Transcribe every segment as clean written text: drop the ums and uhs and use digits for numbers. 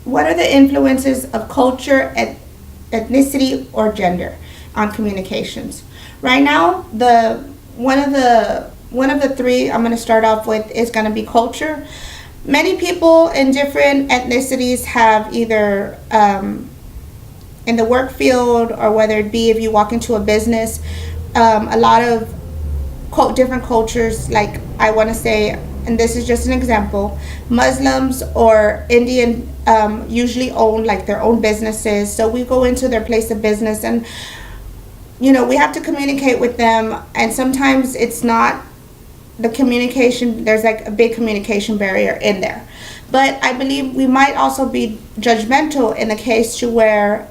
what are the influences of culture, ethnicity, or gender on communications? Right now, the one of the three I'm going to start off with is going to be culture. Many people in different ethnicities have either in the work field, or whether it be if you walk into a business, a lot of different cultures, like I want to say, and this is just an example, Muslims or Indian usually own like their own businesses. So we go into their place of business, and we have to communicate with them, and sometimes it's not the communication, there's like a big communication barrier in there. But I believe we might also be judgmental in the case to where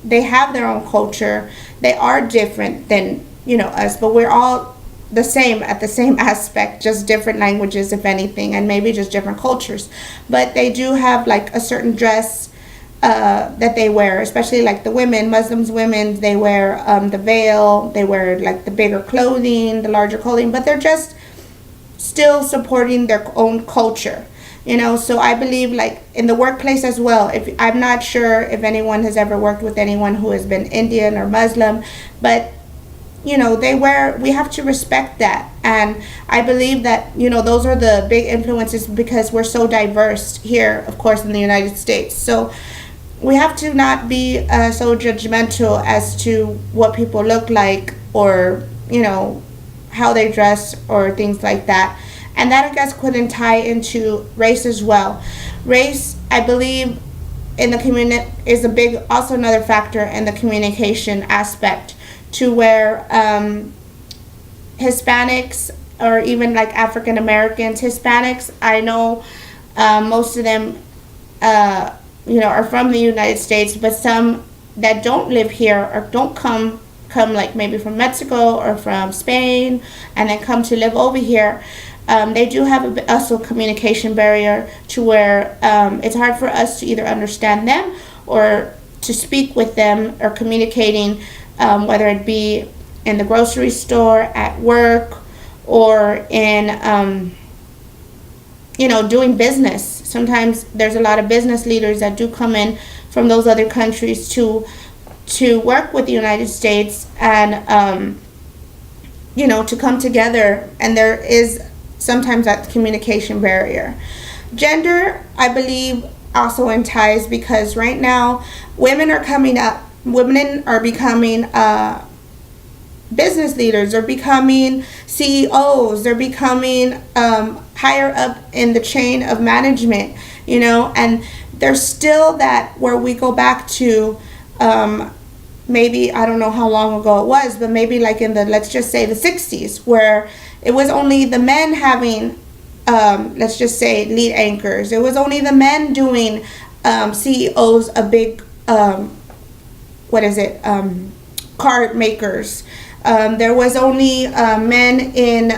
they have their own culture, they are different than us, but we're all the same at the same aspect, just different languages if anything, and maybe just different cultures. But they do have like a certain dress that they wear, especially like the Muslims women, they wear the veil, they wear like the bigger clothing, the larger clothing, but they're just still supporting their own culture. So I believe like in the workplace as well, if I'm not sure if anyone has ever worked with anyone who has been Indian or Muslim, but we have to respect that. And I believe that those are the big influences, because we're so diverse here, of course, in the United States. So we have to not be so judgmental as to what people look like, or how they dress, or things like that. And that, I guess, couldn't tie into race as well. Race, I believe, in the community is also another factor in the communication aspect, to where Hispanics, or even like African Americans, Hispanics, I know most of them are from the United States, but some that don't live here or don't come like maybe from Mexico or from Spain, and then come to live over here, they do have also a communication barrier, to where it's hard for us to either understand them or to speak with them, or communicating, whether it be in the grocery store, at work, or in doing business. Sometimes there's a lot of business leaders that do come in from those other countries to work with the United States, and to come together, and there is sometimes that communication barrier. Gender, I believe, also ties, because right now women are becoming business leaders, they're becoming CEOs, they're becoming higher up in the chain of management, and there's still that where we go back to maybe, I don't know how long ago it was, but maybe like in the, let's just say the 60s, where it was only the men having let's just say lead anchors. It was only the men doing CEOs of big car makers. There was only men in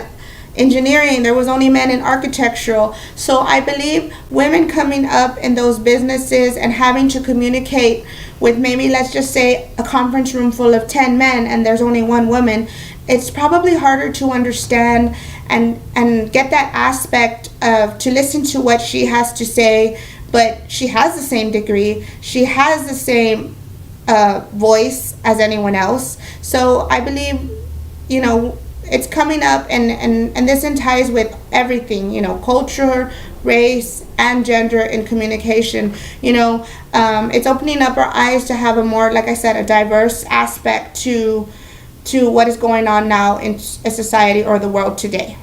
engineering. There was only men in architectural. So I believe women coming up in those businesses and having to communicate with, maybe let's just say a conference room full of 10 men and there's only one woman, it's probably harder to understand and get that aspect of, to listen to what she has to say. But she has the same degree, she has the same voice as anyone else. So I believe, it's coming up, and this ties with everything, culture, race, and gender in communication. It's opening up our eyes to have a more, like I said, a diverse aspect to what is going on now in society or the world today.